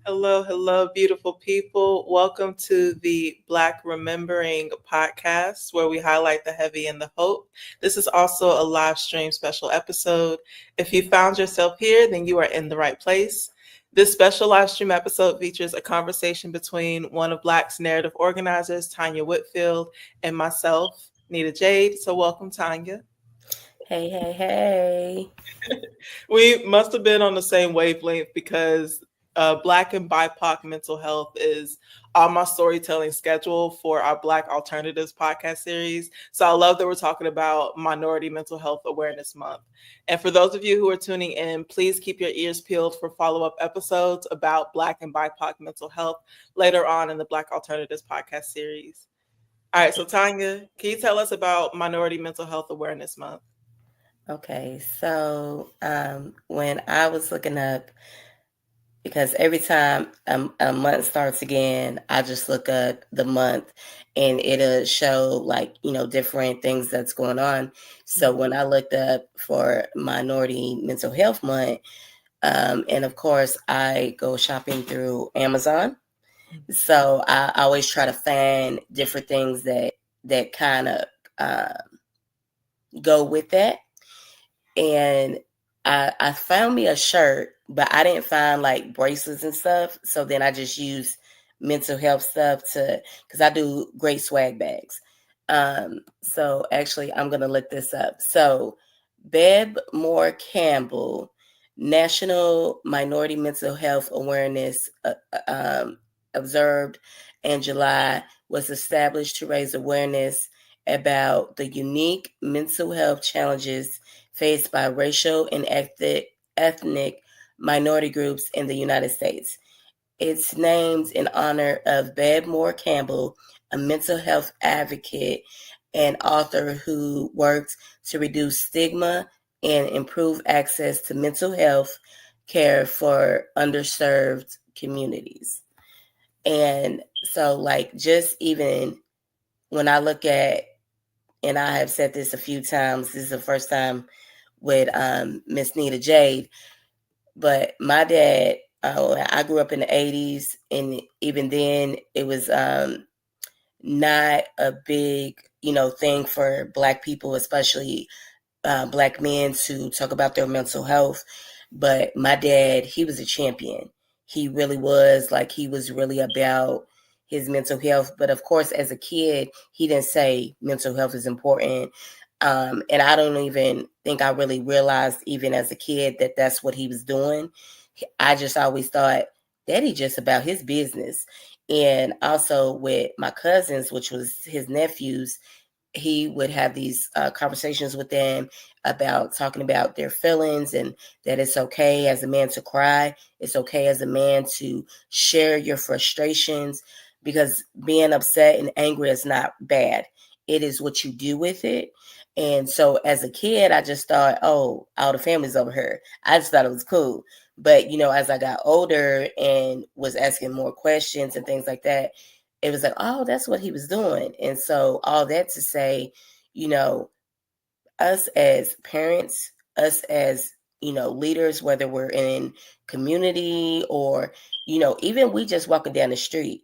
Hello, hello, beautiful people. Welcome to the Black Remembering podcast, where we highlight the heavy and the hope. This is also a live stream special episode. If you found yourself here, then you are in the right place. This special live stream episode features a conversation between one of Black's narrative organizers, Tanya Whitfield, and myself, NitaJade. So, welcome, Tanya. Hey, hey, hey. We must have been on the same wavelength because Black and BIPOC mental health is on my storytelling schedule for our Black Alternatives podcast series. So I love that we're talking about Minority Mental Health Awareness Month. And for those of you who are tuning in, please keep your ears peeled for follow-up episodes about Black and BIPOC mental health later on in the Black Alternatives podcast series. All right, so Tanya, can you tell us about Minority Mental Health Awareness Month? Okay, so when I was looking up, because every time a month starts again, I just look up the month and it'll show different things that's going on. So when I looked up for Minority Mental Health Month, and of course I go shopping through Amazon. So I always try to find different things that kind of go with that. And I found me a shirt, but I didn't find like bracelets and stuff. So then I just used mental health stuff because I do great swag bags. So actually, I'm gonna look this up. So Beb Moore Campbell, National Minority Mental Health Awareness observed in July, was established to raise awareness about the unique mental health challenges faced by racial and ethnic minority groups in the United States. It's named in honor of Beb Moore Campbell, a mental health advocate and author who worked to reduce stigma and improve access to mental health care for underserved communities. And so, just even when I look at, and I have said this a few times, this is the first time with Miss NitaJade, but my dad, I grew up in the 80s, and even then it was not a big, thing for Black people, especially Black men, to talk about their mental health. But my dad, he was a champion. He really was. Like, he was really about his mental health. But of course, as a kid, he didn't say mental health is important. And I don't even think I really realized, even as a kid, that that's what he was doing. I just always thought that he just about his business. And also with my cousins, which was his nephews, he would have these conversations with them about talking about their feelings, and that it's okay as a man to cry. It's okay as a man to share your frustrations, because being upset and angry is not bad. It is what you do with it. And so as a kid, I just thought, oh, all the family's over here. I just thought it was cool. But, as I got older and was asking more questions and things like that, it was like, oh, that's what he was doing. And so all that to say, you know, us as parents, us as, leaders, whether we're in community or, even we just walking down the street,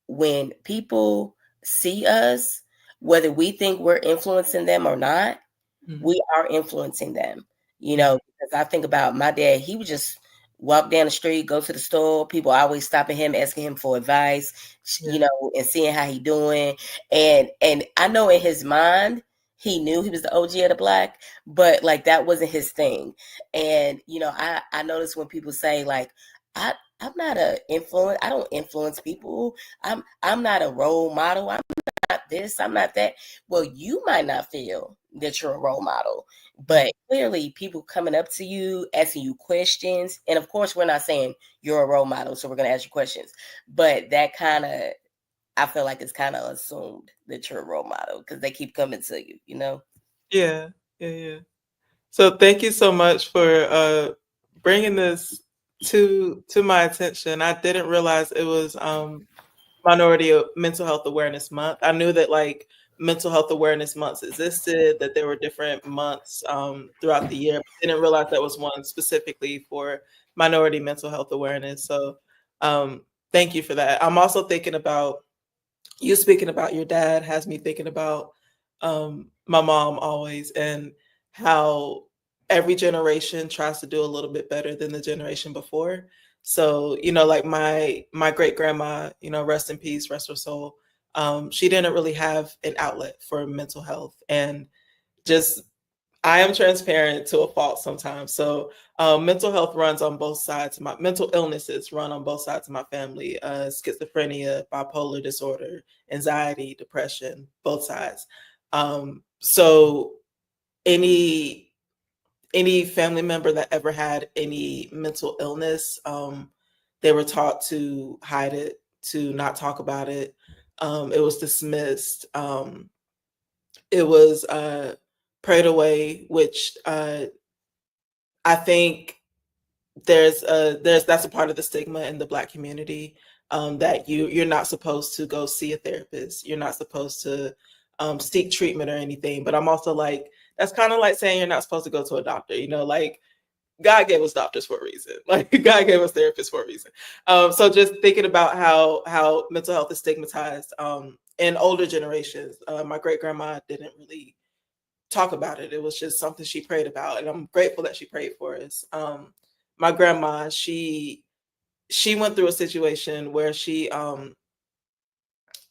when people see us, whether we think we're influencing them or not, we are influencing them, because I think about my dad. He would just walk down the street, go to the store. People always stopping him, asking him for advice, and seeing how he doing. And I know in his mind, he knew he was the OG of the Black, but like that wasn't his thing. And I notice when people say like, I'm not a influence. I don't influence people. I'm not a role model. I'm not this. I'm not that. Well, you might not feel that you're a role model, but clearly people coming up to you, asking you questions. And of course, we're not saying you're a role model, so we're going to ask you questions. But that kind of, I feel like it's kind of assumed that you're a role model because they keep coming to you. Yeah, yeah. So thank you so much for bringing this to my attention. I didn't realize it was Minority Mental Health Awareness Month. I knew that like mental health awareness months existed, that there were different months throughout the year. But didn't realize that was one specifically for minority mental health awareness. So Thank you for that. I'm also thinking about you speaking about your dad has me thinking about my mom always, and how every generation tries to do a little bit better than the generation before. So, like my great grandma, rest in peace, rest her soul. She didn't really have an outlet for mental health, and just I am transparent to a fault sometimes. So mental health runs on both sides. My mental illnesses run on both sides of my family: schizophrenia, bipolar disorder, anxiety, depression, both sides. So any family member that ever had any mental illness, they were taught to hide it, to not talk about it. It was dismissed. It was prayed away, which I think there's that's a part of the stigma in the Black community, that you're not supposed to go see a therapist. You're not supposed to seek treatment or anything. But I'm also like, that's kind of like saying you're not supposed to go to a doctor. Like God gave us doctors for a reason. Like God gave us therapists for a reason. So just thinking about how mental health is stigmatized in older generations. My great grandma didn't really talk about it. It was just something she prayed about, and I'm grateful that she prayed for us. My grandma, she went through a situation where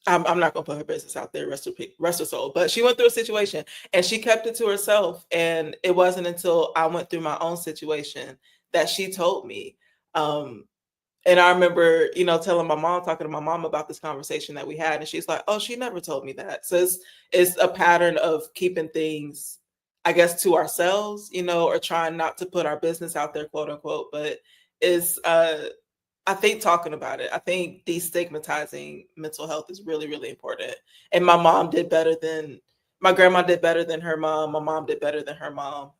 I'm not gonna put her business out there, rest her soul, but she went through a situation and she kept it to herself. And it wasn't until I went through my own situation that she told me. Um, and I remember, telling my mom, talking to my mom about this conversation that we had, and she's like, "Oh, she never told me that." So it's a pattern of keeping things, I guess, to ourselves, or trying not to put our business out there, quote unquote. But it's I think talking about it, I think destigmatizing mental health is really, really important. And my grandma did better than her mom. My mom did better than her mom.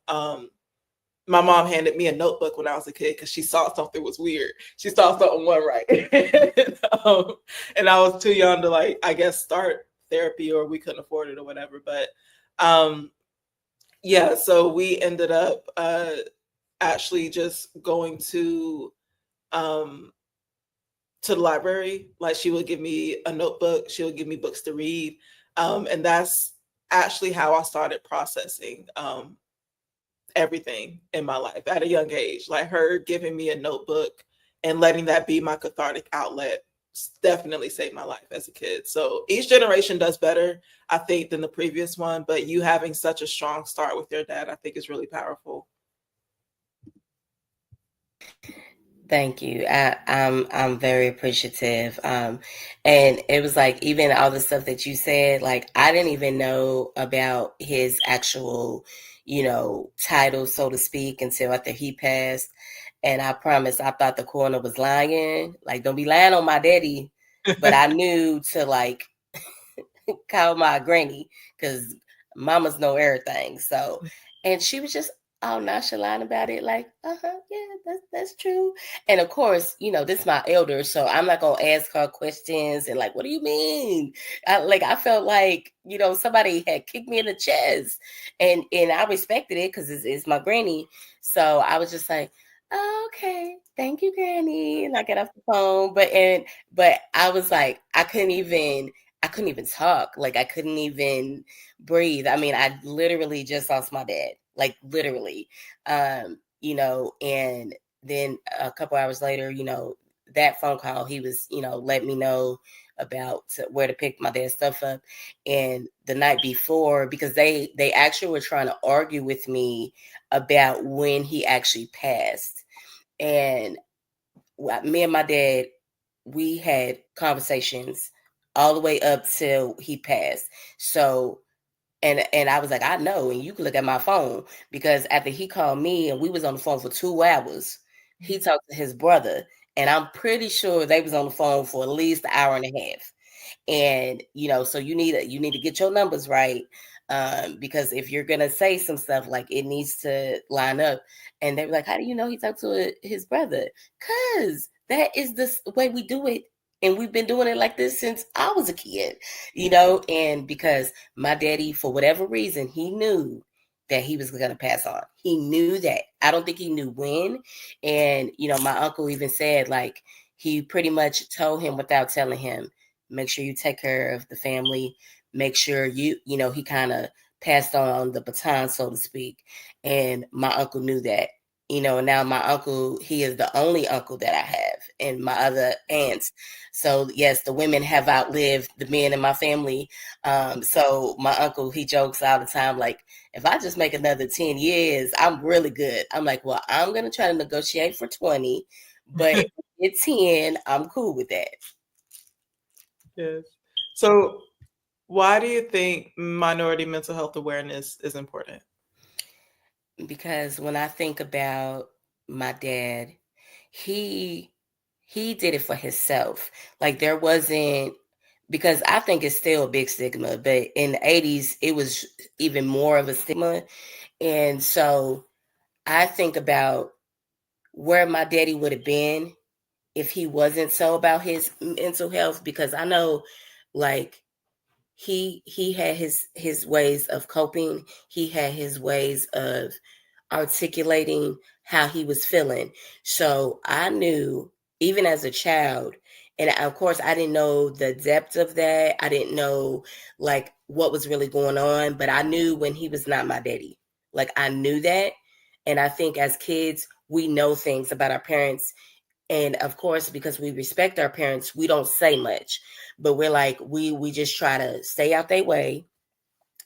My mom handed me a notebook when I was a kid because she saw something was weird. She saw something wasn't right. And I was too young to, like, I guess, start therapy, or we couldn't afford it or whatever. But yeah, so we ended up actually just going um, to the library. Like, she would give me a notebook, she would give me books to read. And that's actually how I started processing everything in my life at a young age. Like, her giving me a notebook and letting that be my cathartic outlet definitely saved my life as a kid. So each generation does better, I think, than the previous one. But you having such a strong start with your dad, I think, is really powerful. Thank you. I'm very appreciative. And it was like, even all the stuff that you said, like I didn't even know about his actual, title, so to speak, until after he passed. And I promise, I thought the coroner was lying. Like, don't be lying on my daddy. But I knew to, like, call my granny, because mamas know everything. So, and she was just all nonchalant about it, like, yeah, that's true. And of course, this is my elder, so I'm not gonna ask her questions and like, what do you mean? I felt like, somebody had kicked me in the chest, and I respected it because it's my granny. So I was just like, oh, okay, thank you, granny. And I get off the phone, but I was like, I couldn't even talk. Like, I couldn't even breathe. I mean, I literally just lost my dad, like literally. And then a couple hours later, that phone call, he was, let me know about where to pick my dad's stuff up. And the night before, because they actually were trying to argue with me about when he actually passed. And me and my dad, we had conversations all the way up till he passed. So, and I was like, I know, and you can look at my phone, because after he called me and we was on the phone for 2 hours, he talked to his brother, and I'm pretty sure they was on the phone for at least an hour and a half. And so you need to get your numbers right, because if you're gonna say some stuff, like, it needs to line up. And they were like, how do you know he talked to his brother? Because that is the way we do it, and we've been doing it like this since I was a kid. And because my daddy, for whatever reason, he knew that he was going to pass on. He knew that. I don't think he knew when. And my uncle even said, like, he pretty much told him without telling him, make sure you take care of the family, make sure he kind of passed on the baton, so to speak. And my uncle knew that, and now my uncle, he is the only uncle that I have, and my other aunts. So yes, the women have outlived the men in my family. So my uncle, he jokes all the time, like, if I just make another 10 years, I'm really good. I'm like, well, I'm going to try to negotiate for 20, but at 10, I'm cool with that. Yes. So, why do you think minority mental health awareness is important? Because when I think about my dad, he did it for himself. Like, there wasn't, because I think it's still a big stigma, but in the 80s it was even more of a stigma. And so I think about where my daddy would have been if he wasn't so about his mental health, because I know, like, he had his ways of coping. He had his ways of articulating how he was feeling. So I knew, even as a child, and of course I didn't know the depth of that. I didn't know, like, what was really going on, but I knew when he was not my daddy. Like, I knew that. And I think as kids, we know things about our parents, and of course, because we respect our parents, we don't say much, but we're like, we just try to stay out their way.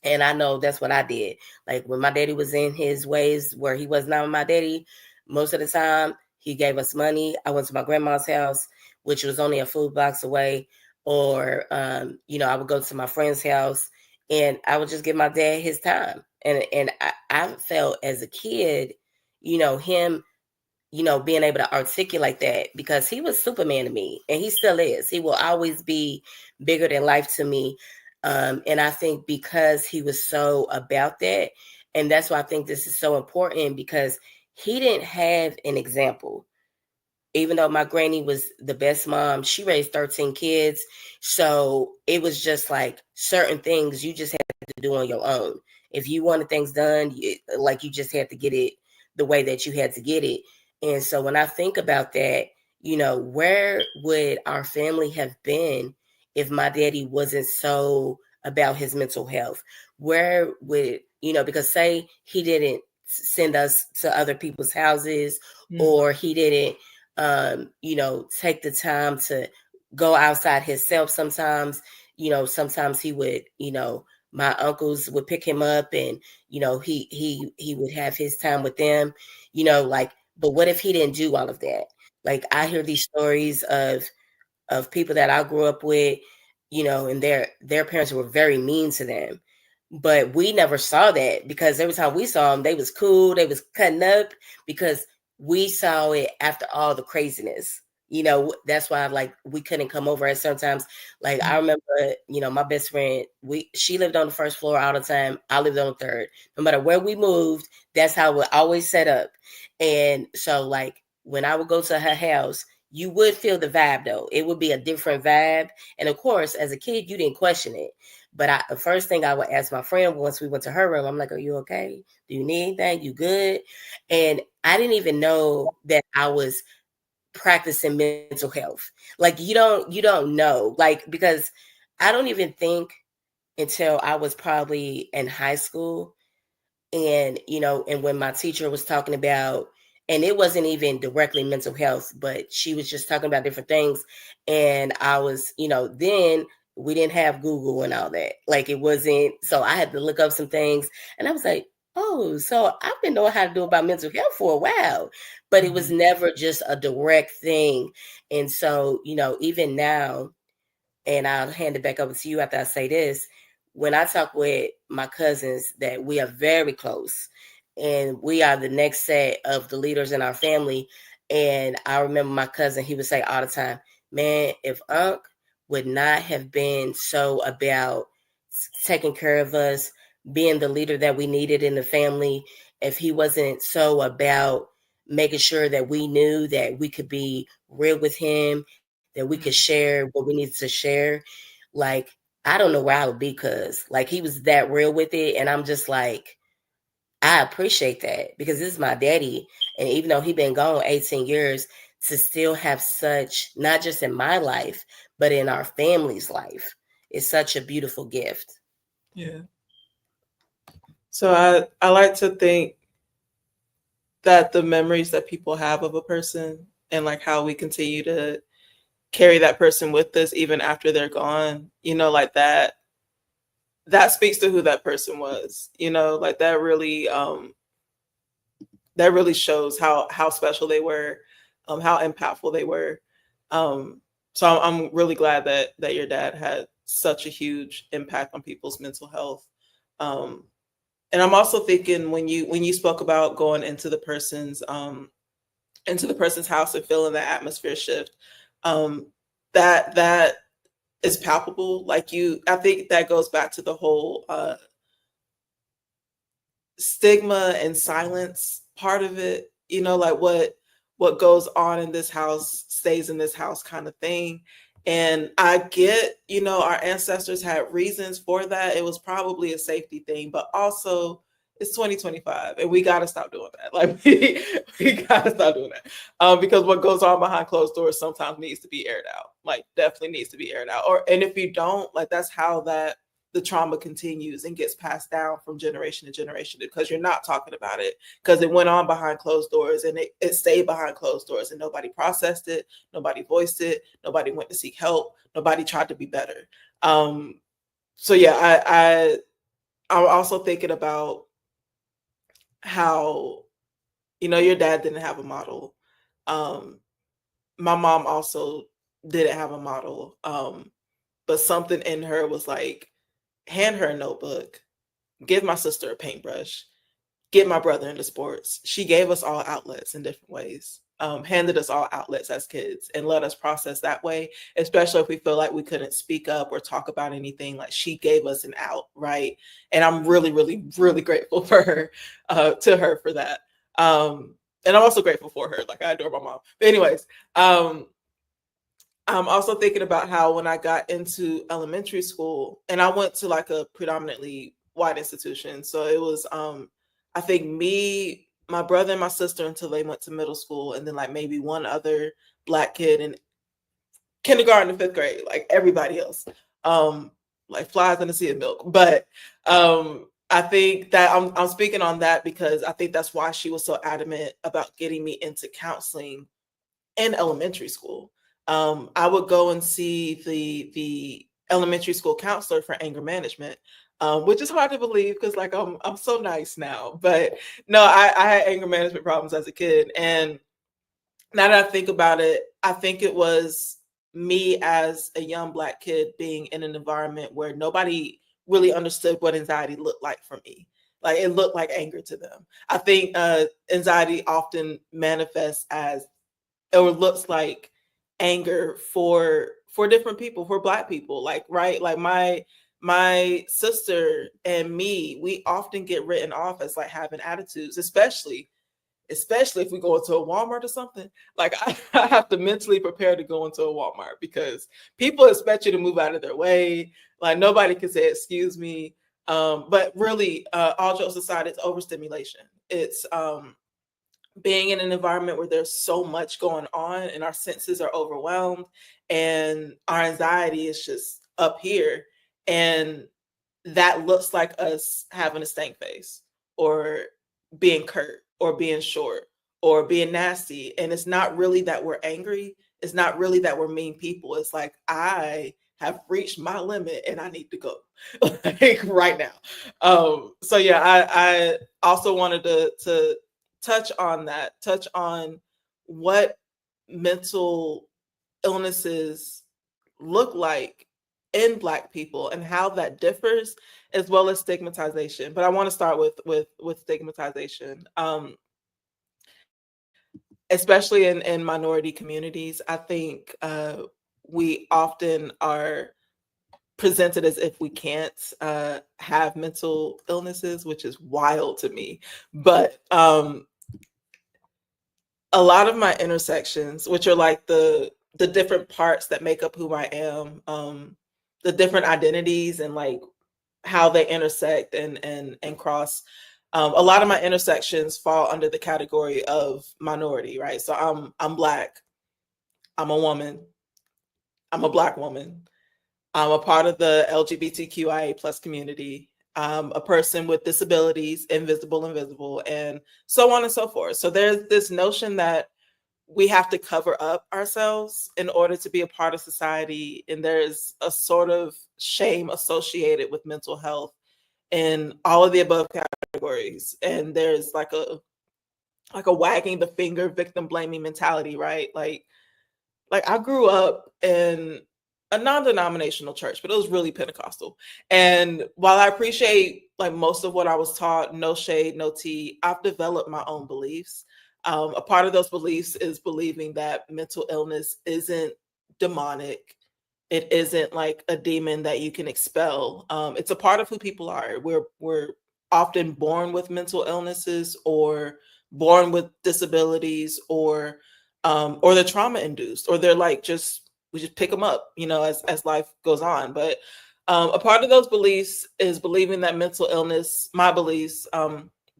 And I know that's what I did. Like, when my daddy was in his ways where he was not my daddy, most of the time he gave us money. I went to my grandma's house, which was only a food box away, or I would go to my friend's house, and I would just give my dad his time. And I felt as a kid, him, being able to articulate that, because he was Superman to me, and he still is. He will always be bigger than life to me. And I think because he was so about that, and that's why I think this is so important, because he didn't have an example. Even though my granny was the best mom, she raised 13 kids. So it was just like certain things you just had to do on your own. If you wanted things done, you just had to get it the way that you had to get it. And so when I think about that, where would our family have been if my daddy wasn't so about his mental health? Where would, because say he didn't send us to other people's houses, or he didn't take the time to go outside himself sometimes. Sometimes he would, my uncles would pick him up, and, he would have his time with them, but what if he didn't do all of that? Like, I hear these stories of people that I grew up with, and their parents were very mean to them. But we never saw that, because every time we saw them, they was cool, they was cutting up, because we saw it after all the craziness. That's why, like, we couldn't come over at sometimes. Like, I remember, my best friend, she lived on the first floor all the time. I lived on the third. No matter where we moved, that's how we always set up. And so, like, when I would go to her house, you would feel the vibe, though. It would be a different vibe. And of course, as a kid, you didn't question it. But the first thing I would ask my friend once we went to her room, I'm like, are you okay? Do you need anything? You good? And I didn't even know that I was practicing mental health. Like, you don't know. Like, because I don't even think until I was probably in high school, and and when my teacher was talking about, and it wasn't even directly mental health, but she was just talking about different things, and I was, then we didn't have Google and all that. Like, it wasn't, so I had to look up some things, and I was like, oh, so I've been knowing how to do about mental health for a while, but it was never just a direct thing. And so, even now, and I'll hand it back over to you after I say this. When I talk with my cousins, that we are very close, and we are the next set of the leaders in our family. And I remember my cousin, he would say all the time, man, if Unc would not have been so about taking care of us, being the leader that we needed in the family, if he wasn't so about making sure that we knew that we could be real with him, that we could share what we needed to share, like, I don't know where I would be, because, like, he was that real with it. And I'm just like, I appreciate that, because this is my daddy. And even though he been gone 18 years, to still have such, not just in my life, but in our family's life, is such a beautiful gift. Yeah. So I like to think that the memories that people have of a person and like how we continue to carry that person with us even after they're gone, like that speaks to who that person was, like that really shows how special they were, how impactful they were. So I'm really glad that your dad had such a huge impact on people's mental health. Um, and I'm also thinking when you spoke about going into the person's house and feeling the atmosphere shift, um, that is palpable. Like I think that goes back to the whole stigma and silence part of it, like what goes on in this house stays in this house kind of thing. And I get, our ancestors had reasons for that. It was probably a safety thing, but also it's 2025 and we got to stop doing that. Like we got to stop doing that. Because what goes on behind closed doors sometimes needs to be aired out, like definitely needs to be aired out. And if you don't, like, that's how the trauma continues and gets passed down from generation to generation, because you're not talking about it, because it went on behind closed doors and it stayed behind closed doors and nobody processed it, nobody voiced it, nobody went to seek help, nobody tried to be better. So yeah, I'm also thinking about how, your dad didn't have a model. um my mom also didn't have a model, but something in her was like, hand her a notebook, give my sister a paintbrush, get my brother into sports. She gave us all outlets in different ways, handed us all outlets as kids and let us process that way, especially if we feel like we couldn't speak up or talk about anything. Like, she gave us an out, right? And I'm really, really, really grateful for her, to her for that. And I'm also grateful for her. Like, I adore my mom. But anyways, I'm also thinking about how when I got into elementary school, and I went to like a predominantly white institution. So it was, I think me, my brother and my sister until they went to middle school, and then like maybe one other Black kid in kindergarten and fifth grade, like everybody else, like flies in the sea of milk. But I think that I'm speaking on that because I think that's why she was so adamant about getting me into counseling in elementary school. I would go and see the elementary school counselor for anger management, which is hard to believe because like I'm so nice now, but no, I had anger management problems as a kid, and now that I think about it, I think it was me as a young Black kid being in an environment where nobody really understood what anxiety looked like for me. Like, it looked like anger to them. I think anxiety often manifests as, or looks like, anger for different people, for Black people, like, right, like my sister and me, we often get written off as like having attitudes, especially if we go into a Walmart or something. Like, I have to mentally prepare to go into a Walmart because people expect you to move out of their way. Like, nobody can say excuse me. But really, all jokes aside, it's overstimulation. It's being in an environment where there's so much going on and our senses are overwhelmed and our anxiety is just up here, and that looks like us having a stank face or being curt or being short or being nasty. And it's not really that we're angry, it's not really that we're mean people. It's like, I have reached my limit and I need to go, like, right now. So yeah, I also wanted to touch on that, touch on what mental illnesses look like in Black people and how that differs, as well as stigmatization. But I want to start with stigmatization, especially in minority communities. I think we often are presented as if we can't have mental illnesses, which is wild to me. But a lot of my intersections, which are like the different parts that make up who I am, the different identities and like how they intersect and cross. A lot of my intersections fall under the category of minority, right? So I'm Black, I'm a woman. I'm a Black woman. I'm a part of the LGBTQIA plus community. I'm a person with disabilities, invisible, invisible, and so on and so forth. So there's this notion that we have to cover up ourselves in order to be a part of society. And there's a sort of shame associated with mental health in all of the above categories. And there's like a wagging the finger, victim blaming mentality, right? Like I grew up in a non-denominational church, but it was really Pentecostal. And while I appreciate like most of what I was taught, no shade, no tea, I've developed my own beliefs. A part of those beliefs is believing that mental illness isn't demonic. It isn't like a demon that you can expel. It's a part of who people are. We're often born with mental illnesses or born with disabilities or they're trauma induced or they're like just we just pick them up, you know, as life goes on. But a part of those beliefs is believing that mental illness, my beliefs,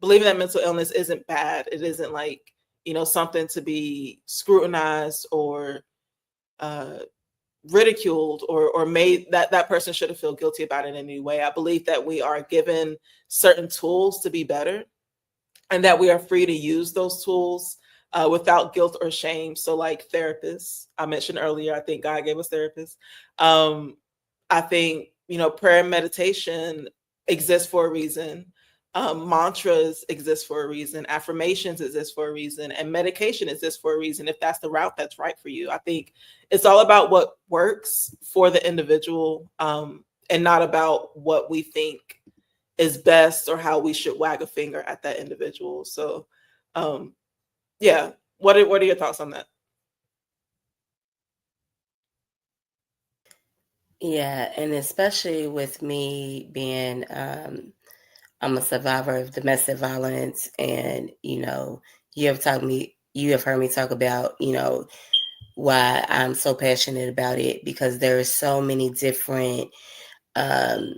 believing that mental illness isn't bad. It isn't like, you know, something to be scrutinized or uh, ridiculed or made that person should have feel guilty about it in any way. I believe that we are given certain tools to be better and that we are free to use those tools without guilt or shame. So, like therapists, I mentioned earlier, I think God gave us therapists. I think, you know, prayer and meditation exists for a reason. Mantras exist for a reason. Affirmations exist for a reason. And medication exists for a reason if that's the route that's right for you. I think it's all about what works for the individual and not about what we think is best or how we should wag a finger at that individual. So, yeah, what are your thoughts on that? Yeah, and especially with me being, I'm a survivor of domestic violence, and you have heard me talk about, why I'm so passionate about it because there are so many different, um,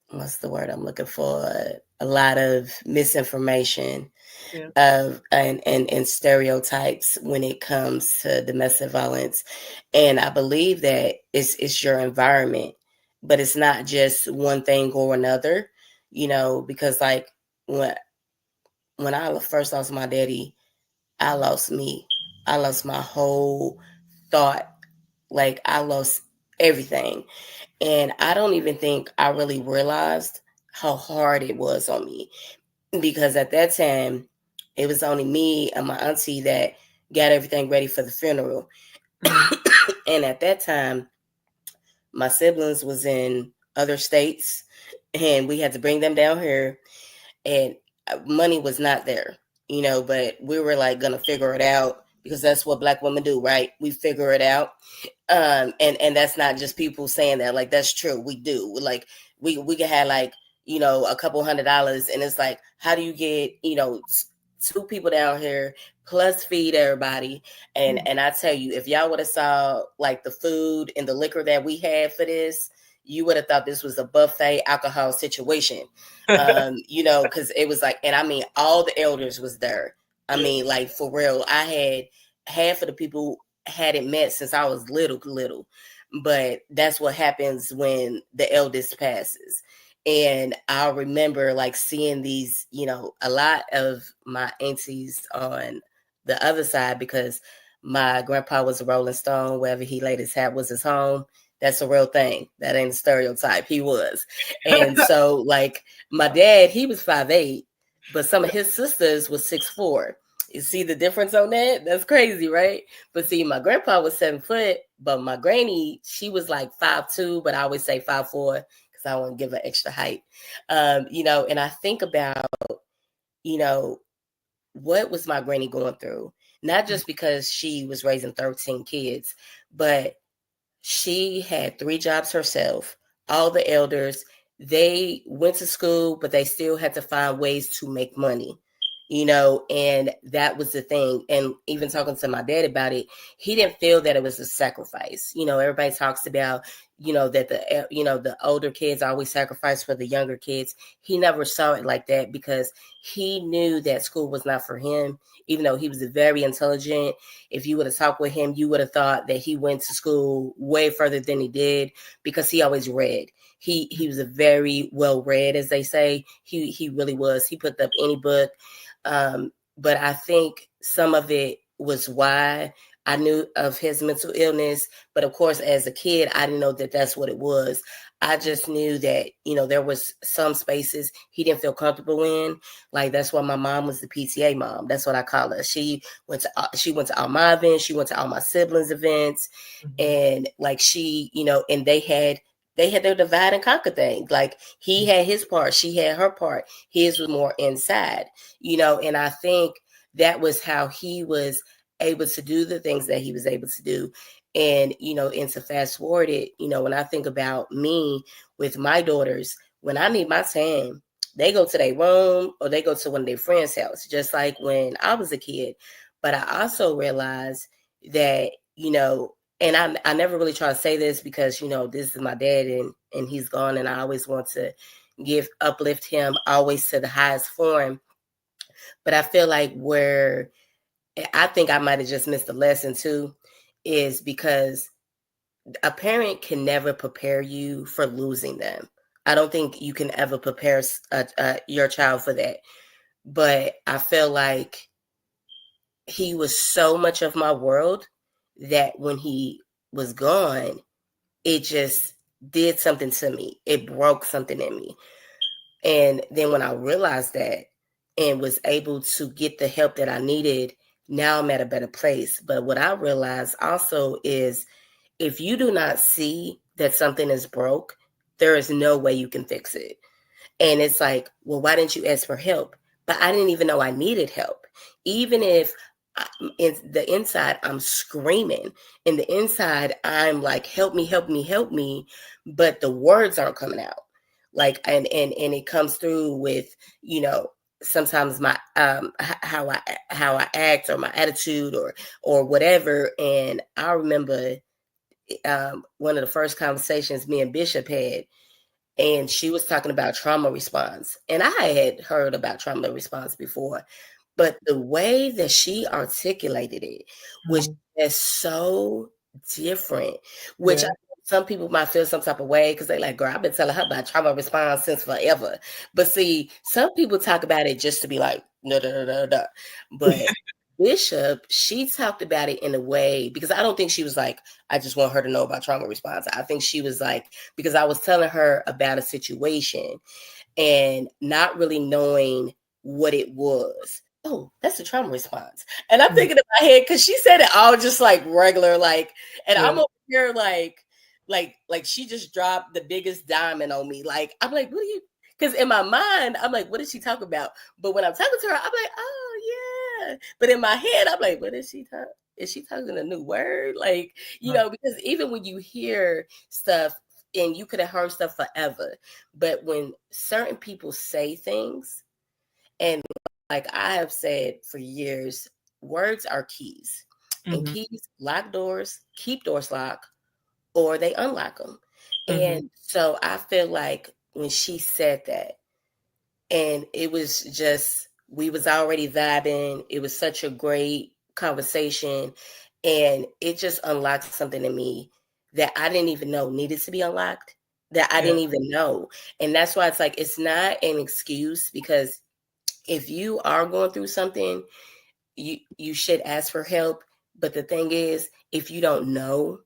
what's the word I'm looking for? A lot of misinformation Yeah. of and stereotypes when it comes to domestic violence. And I believe that it's your environment, but it's not just one thing or another, because like when when I first lost my daddy, I lost me. I lost my whole thought. Like I lost everything. And I don't even think I really realized how hard it was on me because at that time it was only me and my auntie that got everything ready for the funeral. And at that time my siblings was in other states and we had to bring them down here, and money was not there, but we were like gonna figure it out because that's what Black women do, right? We figure it out. And that's not just people saying that, like that's true, we do. Like we can have like a couple $100, and it's like, how do you get two people down here plus feed everybody? And I tell you, if y'all would have saw like the food and the liquor that we had for this, you would have thought this was a buffet alcohol situation. Because it was like, and I mean all the elders was there. I mean, like for real, I had half of the people hadn't met since I was little. But that's what happens when the eldest passes. And I remember like seeing these, a lot of my aunties on the other side, because my grandpa was a Rolling Stone. Wherever he laid his hat was his home. That's a real thing. That ain't a stereotype. He was. And so like my dad, he was 5'8", but some of his sisters was 6'4". You see the difference on that? That's crazy, right? But see, my grandpa was 7 foot, but my granny, she was like 5'2", but I always say 5'4" because I want to give her extra height. And I think about, you know, what was my granny going through? Not just because she was raising 13 kids, but she had 3 jobs herself. All the elders, they went to school, but they still had to find ways to make money, and that was the thing. And even talking to my dad about it, he didn't feel that it was a sacrifice. Everybody talks about, that the older kids always sacrifice for the younger kids. He never saw it like that because he knew that school was not for him, even though he was very intelligent. If you would have talked with him, you would have thought that he went to school way further than he did because he always read. He was a very well read, as they say. He really was. He picked up any book. But I think some of it was why I knew of his mental illness. But of course, as a kid, I didn't know that that's what it was. I just knew that, there was some spaces he didn't feel comfortable in. Like, that's why my mom was the PTA mom. That's what I call her. She went to all my events. She went to all my siblings' events. And like and they had their divide and conquer thing. Like, he had his part, she had her part. His was more inside, and I think that was how he was able to do the things that he was able to do. And, and to fast forward it, when I think about me with my daughters, when I need my time, they go to their room or they go to one of their friends' house, just like when I was a kid. But I also realized that, and I never really try to say this because, this is my dad and he's gone, and I always want to uplift him always to the highest form. But I feel like where I think I might have just missed a lesson too is because a parent can never prepare you for losing them. I don't think you can ever prepare your child for that. But I feel like he was so much of my world that when he was gone, it just did something to me. It broke something in me. And then when I realized that and was able to get the help that I needed, now I'm at a better place. But what I realized also is if you do not see that something is broke, there is no way you can fix it. And it's like, well, why didn't you ask for help? But I didn't even know I needed help. Even if in the inside I'm screaming, in the inside I'm like, help me, help me, help me, but the words aren't coming out. Like, and it comes through with, sometimes my how I act or my attitude or whatever. And I remember one of the first conversations me and Bishop had, and she was talking about trauma response. And I had heard about trauma response before, but the way that she articulated it was just so different, which some people might feel some type of way because they're like, girl, I've been telling her about trauma response since forever. But see, some people talk about it just to be like, no, no, no, no, no. But Bishop, she talked about it in a way, because I don't think she was like, I just want her to know about trauma response. I think she was like, because I was telling her about a situation and not really knowing what it was. Oh, that's a trauma response. And I'm thinking in my head, because she said it all just like regular, like, and I'm over here like she just dropped the biggest diamond on me. Like, I'm like, what are you? Because in my mind, I'm like, what did she talk about? But when I'm talking to her, I'm like, oh yeah. But in my head, I'm like, what is she talking? Is she talking a new word? Like, because even when you hear stuff, and you could have heard stuff forever, but when certain people say things, and like I have said for years, words are keys, and keys lock doors, keep doors locked, or they unlock them. And so I feel like when she said that, and it was just, we was already vibing, it was such a great conversation, and it just unlocked something in me that I didn't even know needed to be unlocked, that I didn't even know. And that's why it's like, it's not an excuse, because if you are going through something, you should ask for help. But the thing is, if you don't know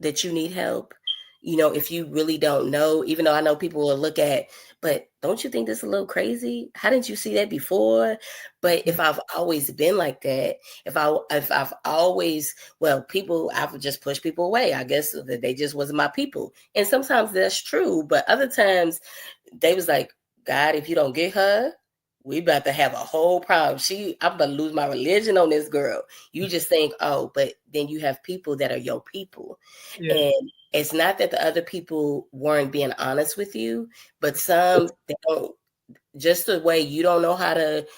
that you need help, if you really don't know, even though I know people will look at, but don't you think this is a little crazy? How didn't you see that before? But if I've always been like that, if I've always, well, I've just pushed people away. I guess that they just wasn't my people. And sometimes that's true, but other times they was like, God, if you don't get her, we about to have a whole problem. I'm about to lose my religion on this girl. You just think, oh, but then you have people that are your people. And it's not that the other people weren't being honest with you, but some, they don't, just the way you don't know how to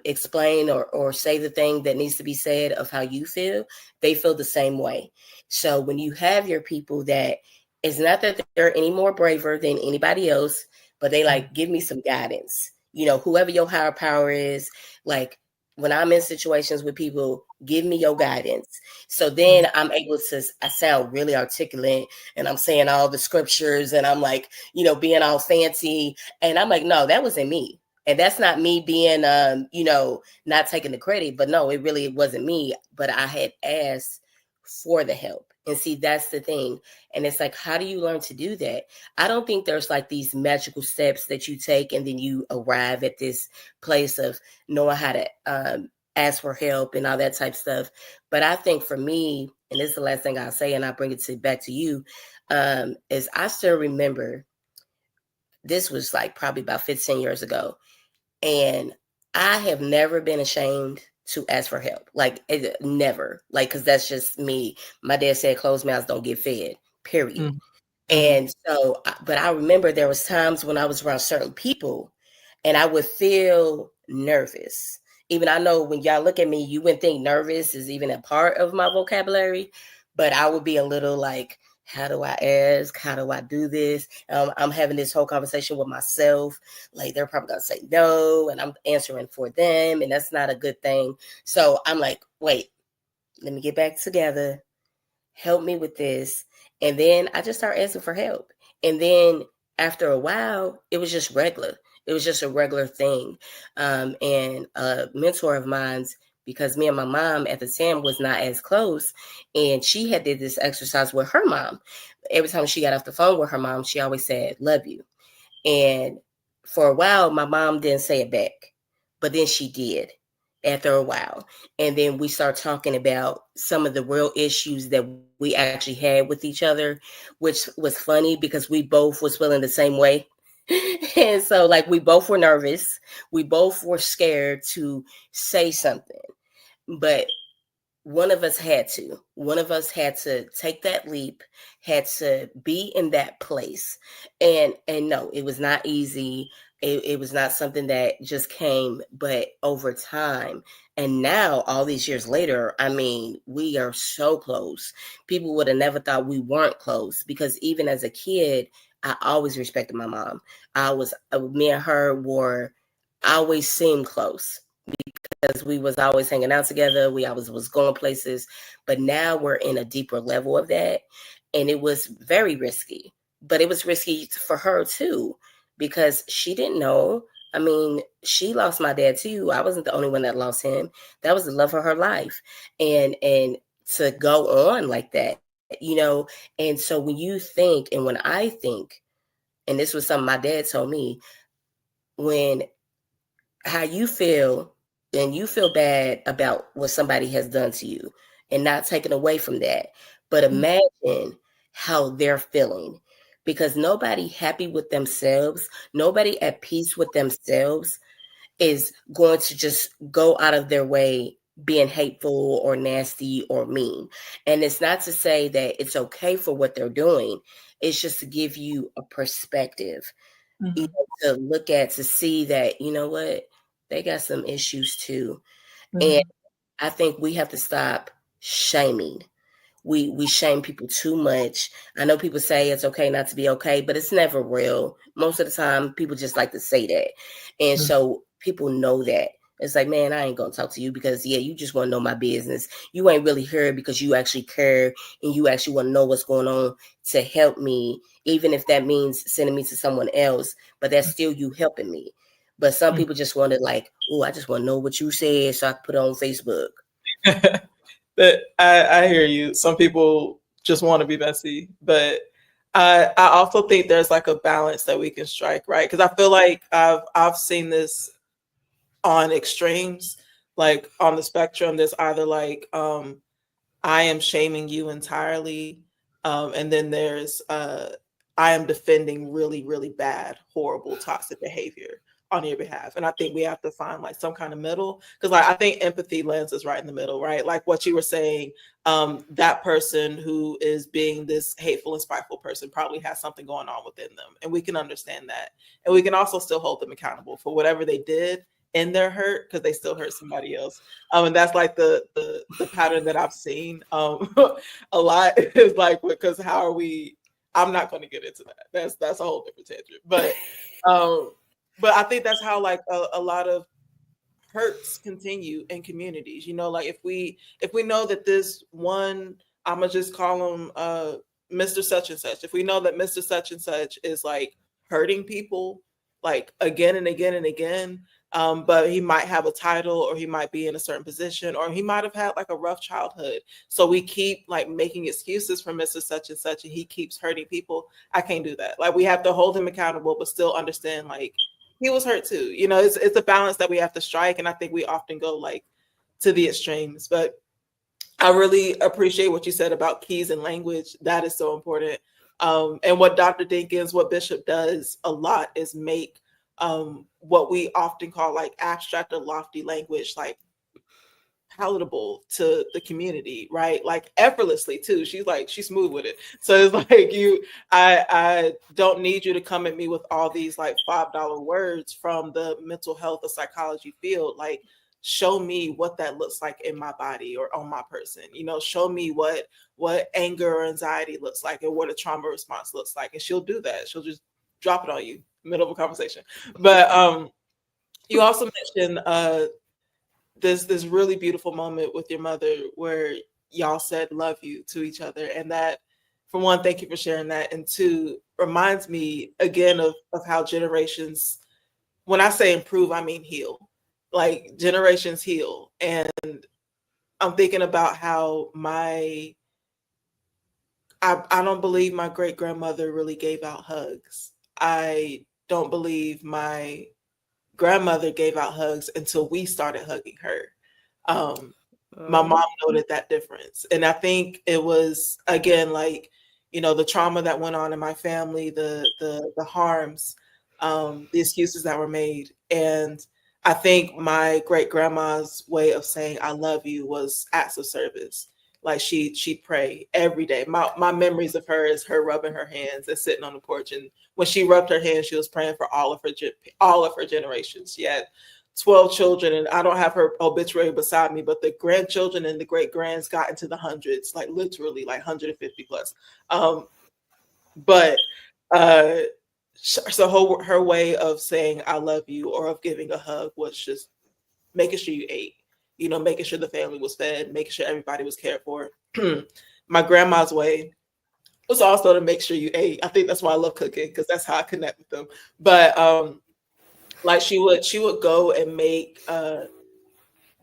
explain or say the thing that needs to be said of how you feel, they feel the same way. So when you have your people that It's not that they're any more braver than anybody else, but they Mm-hmm. like give me some guidance. You know, whoever your higher power is, like when I'm in situations with people, give me your guidance. So then I'm able to, I sound really articulate and I'm saying all the scriptures and I'm like, you know, being all fancy. And I'm like, no, that wasn't me. And that's not me being, you know, not taking the credit, but no, it really wasn't me. But I had asked for the help. And see, that's the thing. And it's like, how do you learn to do that? I don't think there's like these magical steps that you take and then you arrive at this place of knowing how to ask for help and all that type stuff. But I think for me, and this is the last thing I'll say, and I'll bring it back to you, is I still remember this was like probably about 15 years ago. And I have never been ashamed to ask for help. Like, never. Like, because that's just me. My dad said closed mouths don't get fed, period. Mm-hmm. And so, but I remember there was times when I was around certain people and I would feel nervous. Even I know when y'all look at me, you wouldn't think nervous is even a part of my vocabulary, but I would be a little like, how do I ask? How do I do this? I'm having this whole conversation with myself. Like they're probably gonna say no, and I'm answering for them, and that's not a good thing. So I'm like, wait, let me get back together, help me with this. And then I just started asking for help. And then after a while, it was just regular. It was just a regular thing. And a mentor of mine's, because me and my mom at the time was not as close, and she had did this exercise with her mom. Every time she got off the phone with her mom, she always said, "Love you." And for a while, my mom didn't say it back, but then she did after a while. And then we start talking about some of the real issues that we actually had with each other, which was funny because we both was feeling the same way. And so like we both were nervous. We both were scared to say something. But one of us had to take that leap, had to be in that place. And no, it was not easy. It was not something that just came, but over time. And now all these years later, I mean, we are so close. People would have never thought we weren't close, because even as a kid, I always respected my mom. I was Me and her were always seemed close because we was always hanging out together. We always was going places, but now we're in a deeper level of that. And it was very risky, but it was risky for her too, because she didn't know. I mean, she lost my dad too. I wasn't the only one that lost him. That was the love of her life. And to go on like that, and so when you think, and when I think, and this was something my dad told me, when how you feel, and you feel bad about what somebody has done to you and not taken away from that, but imagine how they're feeling, because nobody happy with themselves, nobody at peace with themselves is going to just go out of their way being hateful or nasty or mean. And it's not to say that it's okay for what they're doing, it's just to give you a perspective, Mm-hmm. to look at, to see that, you know what, they got some issues too. And Mm-hmm. I think we have to stop shaming. We shame people too much. I know people say it's okay not to be okay, but it's never real. Most of the time, people just like to say that. And so people know that. It's like, man, I ain't gonna talk to you because yeah, you just want to know my business. You ain't really here because you actually care and you actually want to know what's going on to help me, even if that means sending me to someone else, but that's still you helping me. But some people just want to like, oh, I just want to know what you said so I can put it on Facebook. But I hear you. Some people just want to be messy, but I also think there's like a balance that we can strike, right? Because I feel like I've seen this on extremes, like on the spectrum. There's either like I am shaming you entirely, and then there's I am defending really really bad, horrible, toxic behavior on your behalf. And I think we have to find like some kind of middle, because like I think empathy lands us right in the middle, right? Like what you were saying, that person who is being this hateful and spiteful person probably has something going on within them, and we can understand that, and we can also still hold them accountable for whatever they did in their hurt, because they still hurt somebody else. And that's like the pattern that I've seen a lot is like, because how are we I'm not going to get into that. That's a whole different tangent. Um, but I think that's how like a lot of hurts continue in communities. You know, like if we know that this one, I'm gonna just call him Mr. Such and Such. If we know that Mr. Such and Such is like hurting people like again and again and again, but he might have a title or he might be in a certain position or he might have had like a rough childhood. So we keep like making excuses for Mr. Such and Such and he keeps hurting people. I can't do that. Like we have to hold him accountable, but still understand like he was hurt too. You know, it's a balance that we have to strike, and I think we often go like to the extremes. But I really appreciate what you said about keys and language. That is so important. And what Dr. Dinkins, what Bishop does a lot is make what we often call like abstract or lofty language like palatable to the community, right? Like effortlessly too. She's smooth with it. So it's like I don't need you to come at me with all these like $5 words from the mental health or psychology field. Like show me what that looks like in my body or on my person. You know, show me what anger or anxiety looks like and what a trauma response looks like. And she'll do that. She'll just drop it on you middle of a conversation. But you also mentioned this really beautiful moment with your mother where y'all said love you to each other, and that, for one, thank you for sharing that, and two, reminds me again of how generations, when I say improve I mean heal, like generations heal. And I'm thinking about how I don't believe my great grandmother really gave out hugs. I don't believe my grandmother gave out hugs until we started hugging her. My mom noted that difference. And I think it was again like, you know, the trauma that went on in my family, the harms, the excuses that were made. And I think my great grandma's way of saying I love you was acts of service. Like she'd pray every day. My memories of her is her rubbing her hands and sitting on the porch. And when she rubbed her hands, she was praying for all of her generations. She had 12 children, and I don't have her obituary beside me, but the grandchildren and the great grands got into the hundreds, like literally like 150 plus. But uh so her way of saying I love you or of giving a hug was just making sure you ate, you know, making sure the family was fed, making sure everybody was cared for. My grandma's way was also to make sure you ate. I think that's why I love cooking, because that's how I connect with them. But like she would go and make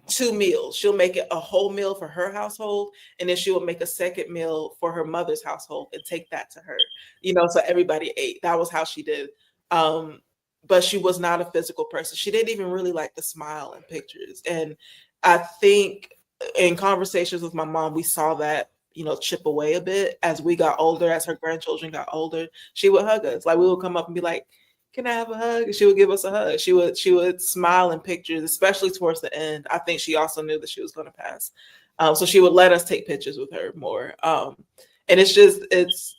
2 meals. She'll make it a whole meal for her household, and then she will make a second meal for her mother's household and take that to her. You know, so everybody ate. That was how she did. Um, but she was not a physical person. She didn't even really like to smile in pictures. And I think in conversations with my mom, we saw that, you know, chip away a bit as we got older, as her grandchildren got older. She would hug us. Like we would come up and be like, can I have a hug? And she would give us a hug. She would smile in pictures, especially towards the end. I think she also knew that she was going to pass, so she would let us take pictures with her more. And it's just it's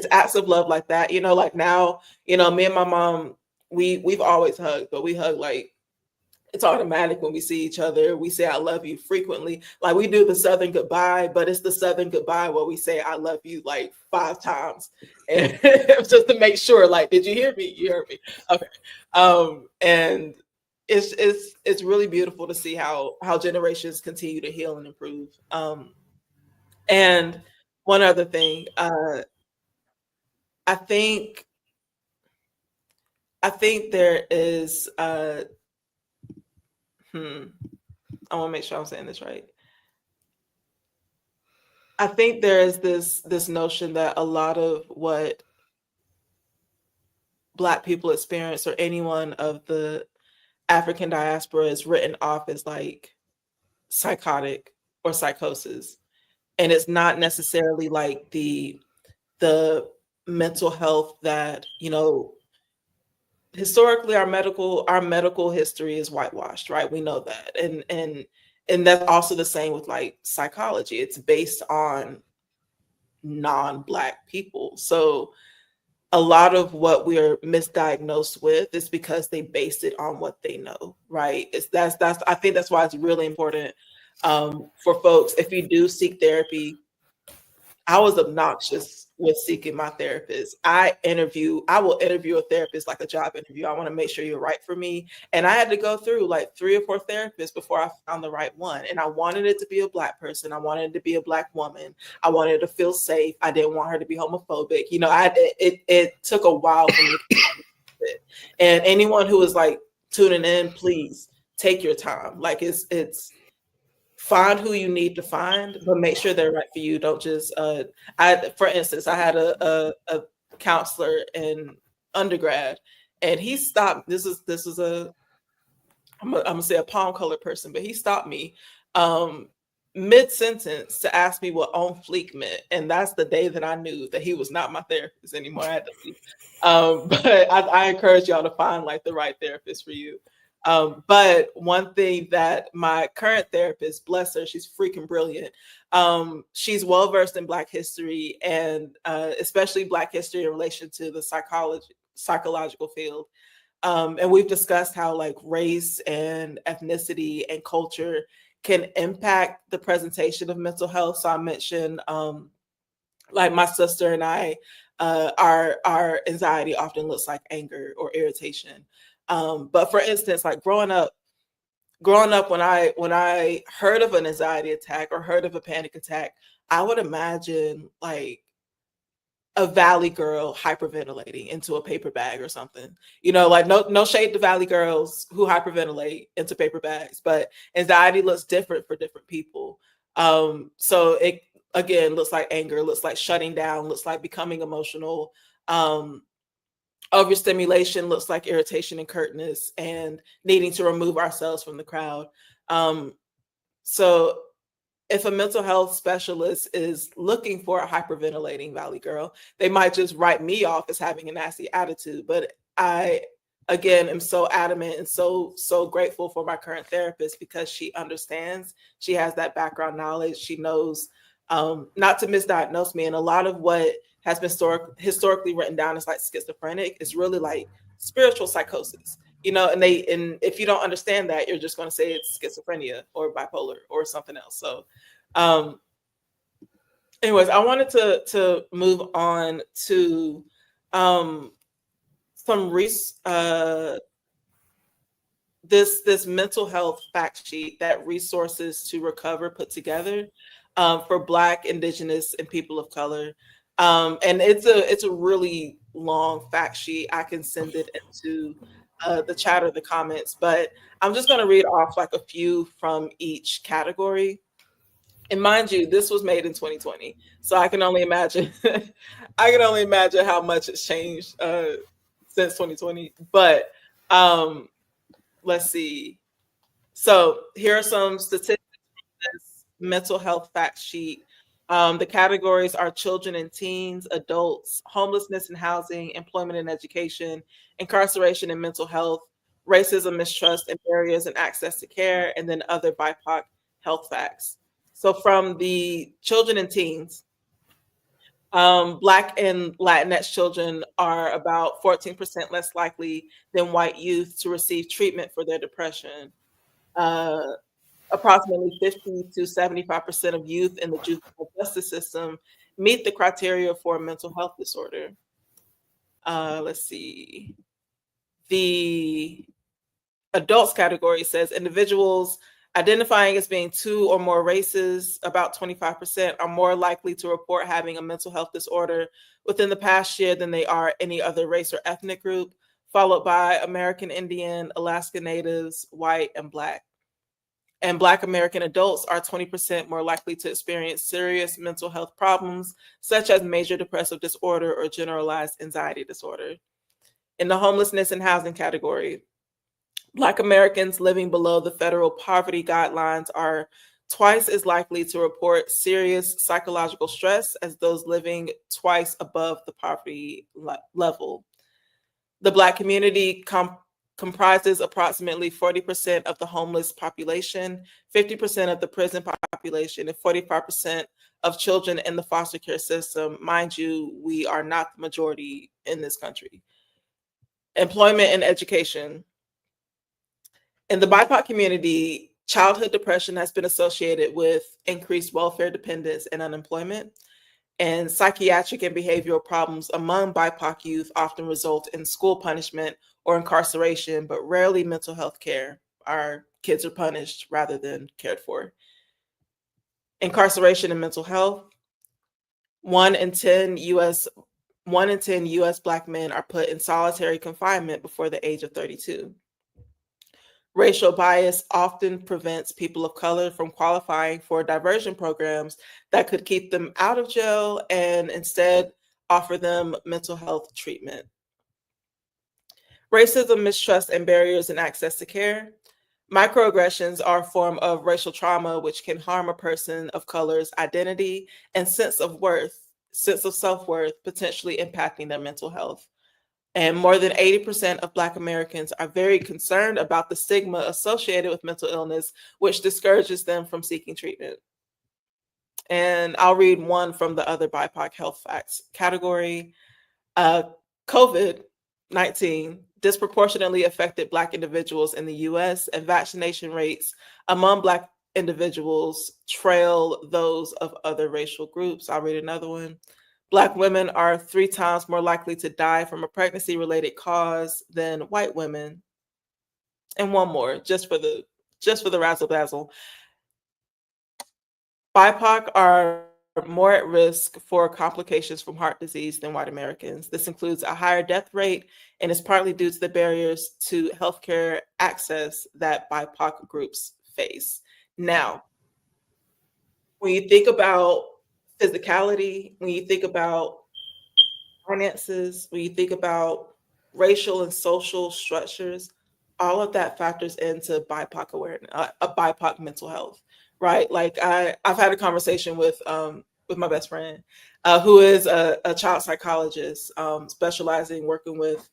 acts of love like that. You know, like now, you know, me and my mom, we've always hugged, but we hug like it's automatic when we see each other. We say I love you frequently. Like we do the Southern goodbye, but it's the Southern goodbye where we say I love you like 5 times. And just to make sure, like, did you hear me? You heard me. Okay. And it's really beautiful to see how generations continue to heal and improve. And one other thing, I think I think there is I want to make sure I'm saying this right. I think there is this notion that a lot of what Black people experience, or anyone of the African diaspora, is written off as like psychotic or psychosis, and it's not necessarily like the mental health that, you know, historically our medical history is whitewashed, right? We know that, and that's also the same with like psychology. It's based on non-Black people. So a lot of what we're misdiagnosed with is because they based it on what they know, right? It's that's I think that's why it's really important, for folks, if you do seek therapy. I was obnoxious with seeking my therapist. I will interview a therapist like a job interview. I want to make sure you're right for me. And I had to go through like 3 or 4 therapists before I found the right one. And I wanted it to be a Black person. I wanted it to be a Black woman. I wanted her to feel safe. I didn't want her to be homophobic. You know, it took a while for me to it. And anyone who is like tuning in, please take your time. Like it's find who you need to find, but make sure they're right for you. Don't just for instance, I had a counselor in undergrad, and he stopped. This is I'm gonna say a palm colored person, but he stopped me mid sentence to ask me what on fleek meant, and that's the day that I knew that he was not my therapist anymore. I had to leave. But I encourage y'all to find like the right therapist for you. But one thing that my current therapist, bless her, she's freaking brilliant. She's well versed in Black history, and especially Black history in relation to the psychological field. And we've discussed how like race and ethnicity and culture can impact the presentation of mental health. So I mentioned like my sister and I, our anxiety often looks like anger or irritation. But for instance, like growing up, when I heard of an anxiety attack or heard of a panic attack, I would imagine like a Valley girl hyperventilating into a paper bag or something. You know, like no shade to Valley girls who hyperventilate into paper bags, but anxiety looks different for different people. So it again looks like anger, looks like shutting down, looks like becoming emotional. Overstimulation looks like irritation and curtness and needing to remove ourselves from the crowd. So if a mental health specialist is looking for a hyperventilating Valley girl, they might just write me off as having a nasty attitude. But I, again, am so adamant and so grateful for my current therapist because she understands. She has that background knowledge. She knows not to misdiagnose me. And a lot of what has been historically written down as like schizophrenic is really like spiritual psychosis. You know, and if you don't understand that, you're just going to say it's schizophrenia or bipolar or something else. So anyways, I wanted to move on to some this mental health fact sheet that Resources to Recover put together for Black, Indigenous, and people of color. And it's a really long fact sheet. I can send it into the chat or the comments, but I'm just going to read off like a few from each category. And mind you, this was made in 2020, so I can only imagine. I can only imagine how much it's changed since 2020. But let's see. So here are some statistics from this mental health fact sheet. The categories are children and teens, adults, homelessness and housing, employment and education, incarceration and mental health, racism, mistrust, and barriers and access to care, and then other BIPOC health facts. So from the children and teens, Black and Latinx children are about 14% less likely than white youth to receive treatment for their depression. Approximately 50 to 75% of youth in the juvenile justice system meet the criteria for a mental health disorder. Let's see. The adults category says individuals identifying as being 2 or more races, about 25%, are more likely to report having a mental health disorder within the past year than they are any other race or ethnic group, followed by American Indian, Alaska Natives, white, and Black. And Black American adults are 20% more likely to experience serious mental health problems, such as major depressive disorder or generalized anxiety disorder. In the homelessness and housing category, Black Americans living below the federal poverty guidelines are twice as likely to report serious psychological stress as those living twice above the poverty level. The Black community comprises approximately 40% of the homeless population, 50% of the prison population, and 45% of children in the foster care system. Mind you, we are not the majority in this country. Employment and education. In the BIPOC community, childhood depression has been associated with increased welfare dependence and unemployment. And psychiatric and behavioral problems among BIPOC youth often result in school punishment or incarceration, but rarely mental health care. Our kids are punished rather than cared for. Incarceration and mental health. 1 in 10 U.S. Black men are put in solitary confinement before the age of 32. Racial bias often prevents people of color from qualifying for diversion programs that could keep them out of jail and instead offer them mental health treatment. Racism, mistrust, and barriers in access to care. Microaggressions are a form of racial trauma which can harm a person of color's identity and sense of self-worth, potentially impacting their mental health. And more than 80% of Black Americans are very concerned about the stigma associated with mental illness, which discourages them from seeking treatment. And I'll read one from the other BIPOC health facts category. COVID-19 disproportionately affected Black individuals in the US, and vaccination rates among Black individuals trail those of other racial groups. I'll read another one. Black women are 3 times more likely to die from a pregnancy-related cause than white women. And one more, just for the razzle dazzle. BIPOC are more at risk for complications from heart disease than white Americans. This includes a higher death rate and is partly due to the barriers to healthcare access that BIPOC groups face. Now, when you think about physicality, when you think about finances, when you think about racial and social structures, all of that factors into BIPOC awareness, BIPOC mental health, right? Like I've had a conversation with my best friend, who is a child psychologist, specializing working with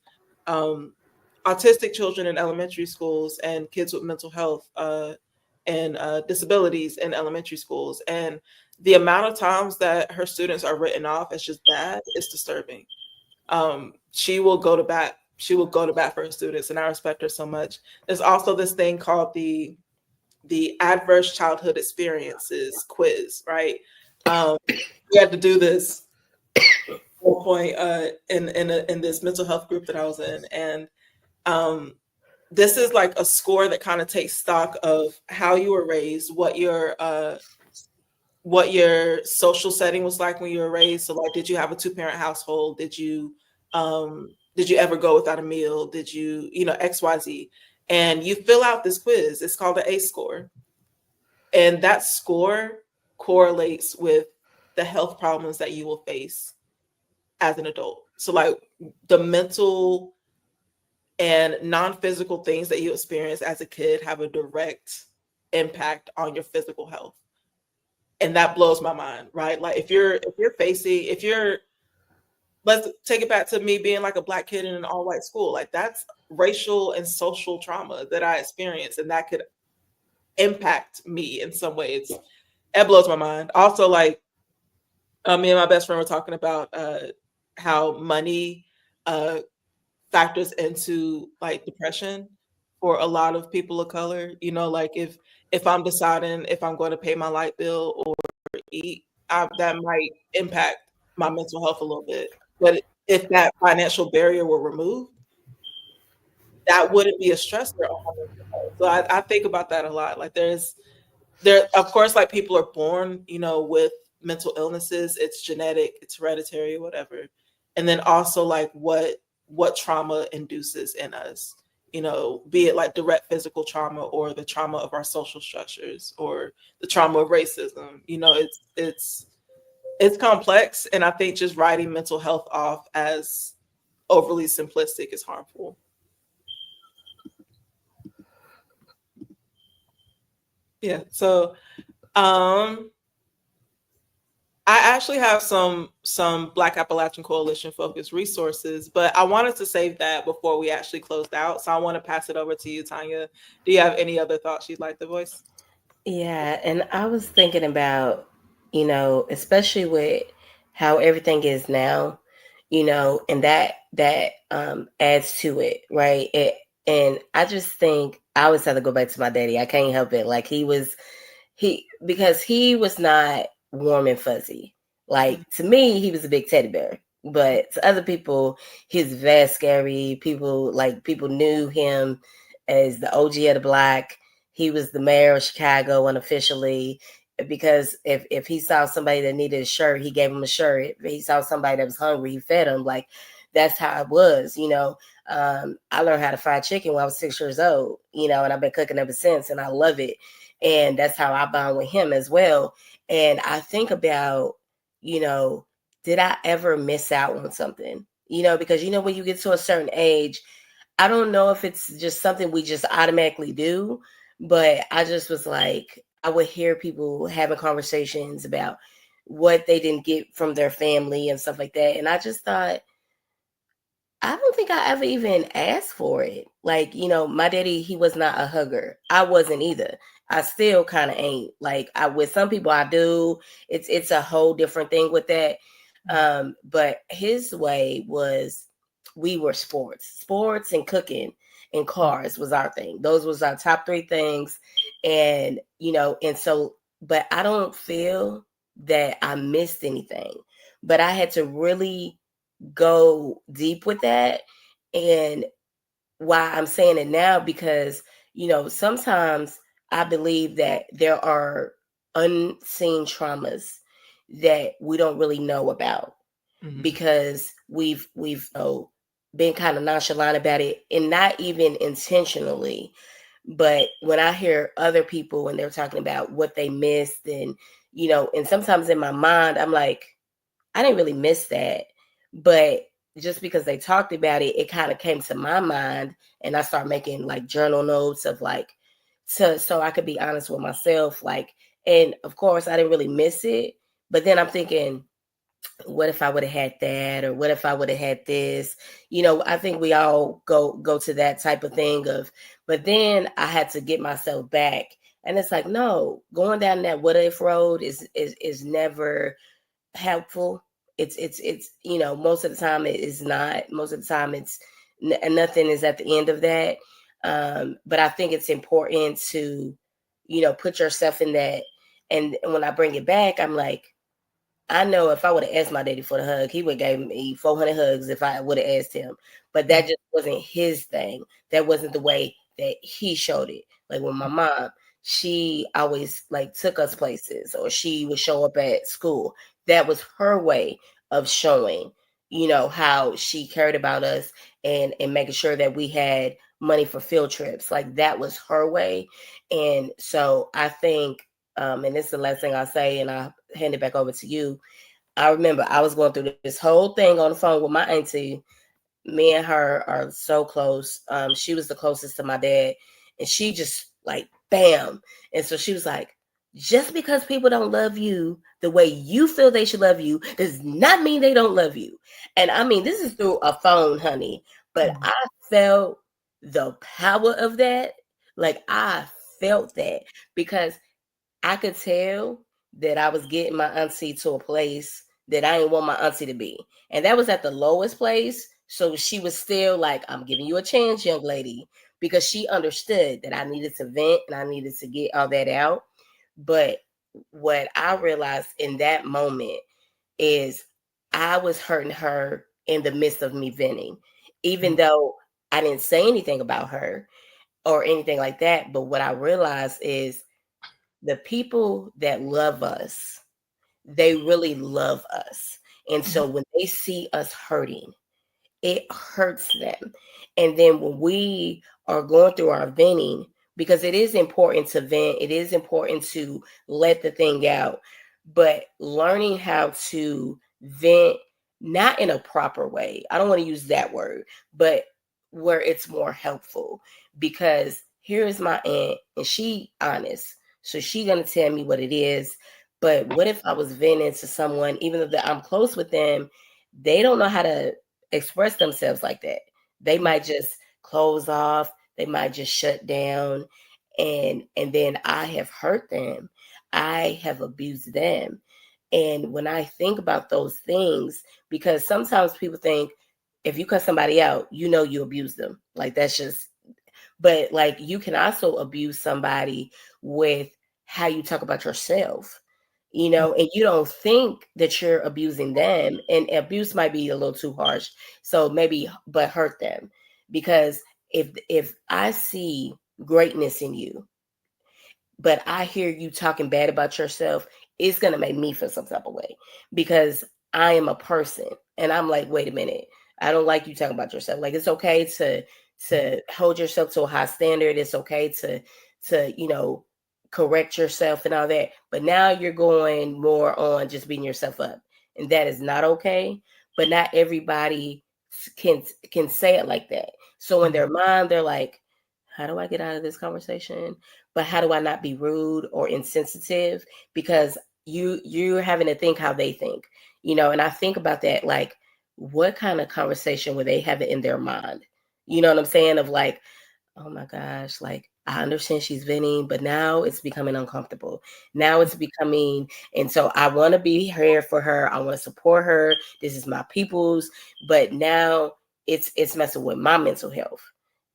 autistic children in elementary schools and kids with mental health and disabilities in elementary schools, and the amount of times that her students are written off as just bad is disturbing. She will go to bat. She will go to bat for her students, and I respect her so much. There's also this thing called the adverse childhood experiences quiz, right? We had to do this at one point in this mental health group that I was in, and this is like a score that kind of takes stock of how you were raised, what your social setting was like when you were raised. So like, did you have a 2-parent household? Did you ever go without a meal? Did you, XYZ? And you fill out this quiz. It's called the ACE score. And that score correlates with the health problems that you will face as an adult. So like the mental and non-physical things that you experience as a kid have a direct impact on your physical health. And that blows my mind, right? Like if you're let's take it back to me being like a Black kid in an all-white school. Like that's racial and social trauma that I experienced, and that could impact me in some ways. It blows my mind. Also, like me and my best friend were talking about how money factors into like depression for a lot of people of color. Like if I'm deciding if I'm going to pay my light bill or eat, that might impact my mental health a little bit. But if that financial barrier were removed, that wouldn't be a stressor on my mental health. So I think about that a lot. Like there, of course, like people are born, with mental illnesses. It's genetic, it's hereditary, whatever. And then also like what trauma induces in us, be it like direct physical trauma or the trauma of our social structures or the trauma of racism. It's complex, and I think just writing mental health off as overly simplistic is harmful. Yeah. So I actually have some Black Appalachian Coalition focused resources, but I wanted to save that before we actually closed out. So I want to pass it over to you, Tanya. Do you have any other thoughts you'd like to voice? Yeah, and I was thinking about, especially with how everything is now, and that adds to it, right? And I just think I always have to go back to my daddy. I can't help it. Like because he was not warm and fuzzy. Like to me, he was a big teddy bear, but to other people, he's very scary. People knew him as the OG of the block. He was the mayor of Chicago unofficially because if he saw somebody that needed a shirt, he gave him a shirt. If he saw somebody that was hungry, he fed him. Like that's how it was, you know. I learned how to fry chicken when I was 6 years old, you know, and I've been cooking ever since, and I love it. And that's how I bond with him as well. And I think about, you know, did I ever miss out on something? You know, because you know when you get to a certain age, I don't know if it's just something we just automatically do, but I just was like, I would hear people having conversations about what they didn't get from their family and stuff like that. And I just thought, I don't think I ever even asked for it. Like, you know, my daddy, he was not a hugger. I wasn't either. I still kind of ain't. Like, I with some people I do. It's a whole different thing with that. But his way was we were sports and cooking and cars was our thing. Those was our top three things. And, you know, and so, but I don't feel that I missed anything. But I had to really go deep with that. And why I'm saying it now, because, you know, sometimes I believe that there are unseen traumas that we don't really know about because we've been kind of nonchalant about it and not even intentionally. But when I hear other people and they're talking about what they missed, and you know, and sometimes in my mind I'm like, I didn't really miss that. But just because they talked about it, it kind of came to my mind, and I started making like journal notes of like, so I could be honest with myself. Like, and of course I didn't really miss it, but then I'm thinking, what if I would have had that, or what if I would have had this? You know, I think we all go to that type of thing of, but then I had to get myself back. And it's like, no, going down that what if road is never helpful. It's you know, most of the time it is not. Most of the time it's nothing is at the end of that. But I think it's important to, you know, put yourself in that. And when I bring it back, I'm like, I know if I would have asked my daddy for the hug, he would have gave me 400 hugs if I would have asked him. But that just wasn't his thing. That wasn't the way that he showed it. Like with my mom, she always like took us places, or she would show up at school. That was her way of showing, you know, how she cared about us, and making sure that we had money for field trips. Like that was her way. And so I think, and this is the last thing I'll say, and I'll hand it back over to you. I remember I was going through this whole thing on the phone with my auntie. Me and her are so close. She was the closest to my dad, and she just like bam. And so she was like, just because people don't love you the way you feel they should love you does not mean they don't love you. And I mean, this is through a phone, honey. But I felt the power of that. Like I felt that because I could tell that I was getting my auntie to a place that I didn't want my auntie to be. And that was at the lowest place. So she was still like, I'm giving you a chance, young lady, because she understood that I needed to vent and I needed to get all that out. But what I realized in that moment is I was hurting her in the midst of me venting, even though I didn't say anything about her or anything like that. But what I realized is the people that love us, they really love us. And so when they see us hurting, it hurts them. And then when we are going through our venting, because it is important to vent, it is important to let the thing out, but learning how to vent, not in a proper way. I don't want to use that word, but where it's more helpful. Because here is my aunt, and she honest. So she gonna tell me what it is. But what if I was venting to someone, even though that I'm close with them, they don't know how to express themselves like that. They might just close off, they might just shut down, and then I have hurt them. I have abused them. And when I think about those things, because sometimes people think if you cut somebody out, you know you abuse them. Like that's just, but like you can also abuse somebody with how you talk about yourself. And you don't think that you're abusing them, and abuse might be a little too harsh, so maybe, but hurt them. Because if I see greatness in you, but I hear you talking bad about yourself, it's gonna make me feel some type of way, because I am a person, and I'm like, wait a minute, I don't like you talking about yourself. Like, it's okay to hold yourself to a high standard. It's okay to correct yourself and all that. But now you're going more on just beating yourself up, and that is not okay. But not everybody can say it like that. So in their mind, they're like, how do I get out of this conversation? But how do I not be rude or insensitive? Because you're having to think how they think, and I think about that, like, what kind of conversation would they have it in their mind? You know what I'm saying? Of like, oh my gosh, like, I understand she's venting, but now it's becoming uncomfortable. Now it's becoming, and so I want to be here for her. I want to support her. This is my people's, but now it's messing with my mental health,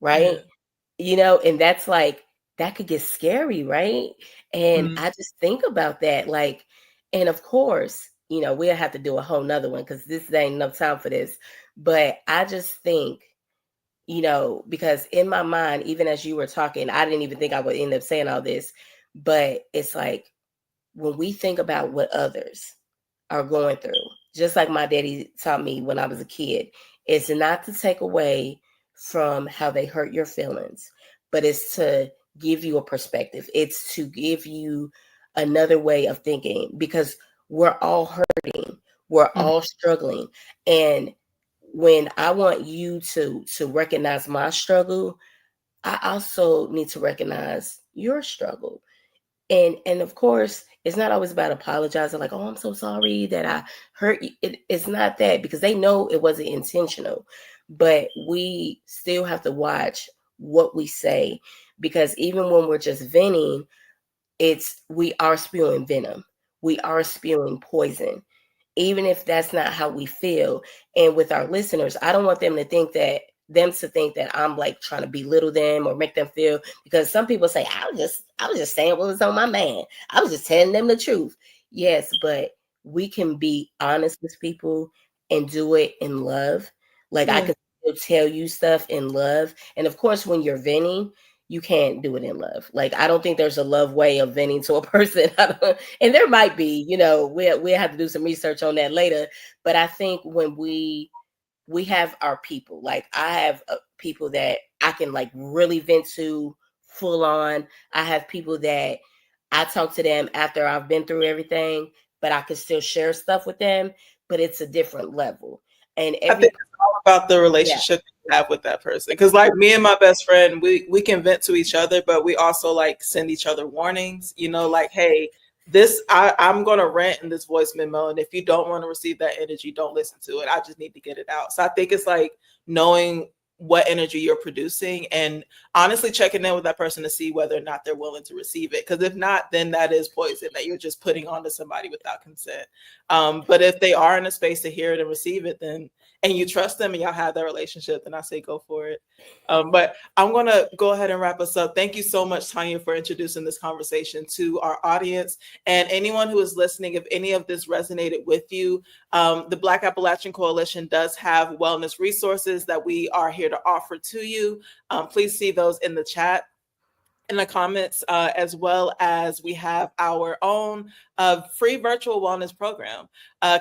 right? Yeah. And that's like, that could get scary, right? And Mm. I just think about that, like, and of course, we'll have to do a whole nother one because this ain't enough time for this. But I just think, because in my mind, even as you were talking, I didn't even think I would end up saying all this, but it's like, when we think about what others are going through, just like my daddy taught me when I was a kid, it's not to take away from how they hurt your feelings, but it's to give you a perspective. It's to give you another way of thinking, because we're all hurting, we're Mm. all struggling. And when I want you to recognize my struggle, I also need to recognize your struggle. And of course, it's not always about apologizing, like, oh, I'm so sorry that I hurt you. It's not that, because they know it wasn't intentional. But we still have to watch what we say, because even when we're just venting, we are spewing venom, we are spewing poison, even if that's not how we feel. And with our listeners, I don't want them to think that I'm like trying to belittle them or make them feel, because some people say, I was just saying what was on my mind. I was just telling them the truth. Yes, but we can be honest with people and do it in love. Like, I Yeah. can still tell you stuff in love. And of course, when you're venting, you can't do it in love. Like, I don't think there's a love way of venting to a person. And there might be, we'll have to do some research on that later. But I think when we have our people, like, I have people that I can like really vent to full on. I have people that I talk to them after I've been through everything, but I can still share stuff with them, but it's a different level. And I think every it's all about the Yeah, relationship you have with that person. Because, like, me and my best friend, we can vent to each other, but we also like send each other warnings. Like, hey, I'm gonna rant in this voice memo, and if you don't want to receive that energy, don't listen to it. I just need to get it out. So I think it's like knowing what energy you're producing, and honestly checking in with that person to see whether or not they're willing to receive it. Because if not, then that is poison that you're just putting onto somebody without consent. But if they are in a space to hear it and receive it, then and you trust them and y'all have that relationship, then I say go for it. But I'm going to go ahead and wrap us up. Thank you so much, Tanya, for introducing this conversation to our audience and anyone who is listening. If any of this resonated with you, the Black Appalachian Coalition does have wellness resources that we are here to offer to you. Please see those in the chat, in the comments, as well as we have our own free virtual wellness program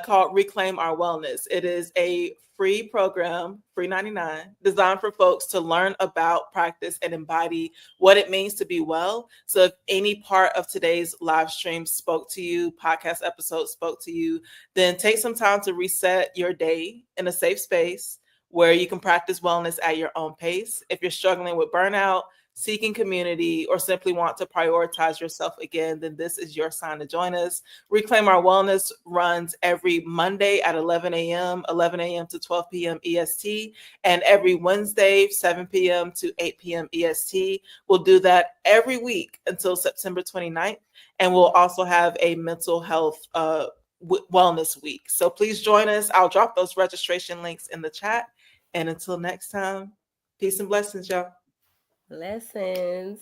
called Reclaim Our Wellness. It is a free program, free 99, designed for folks to learn about, practice, and embody what it means to be well. So if any part of today's live stream spoke to you, podcast episode spoke to you, then take some time to reset your day in a safe space where you can practice wellness at your own pace. If you're struggling with burnout, seeking community, or simply want to prioritize yourself again, then this is your sign to join us. Reclaim Our Wellness runs every Monday at 11 a.m. to 12 p.m. EST, and every Wednesday, 7 p.m. to 8 p.m. EST. We'll do that every week until September 29th, and we'll also have a mental health wellness week. So please join us. I'll drop those registration links in the chat. And until next time, peace and blessings, y'all. lessons.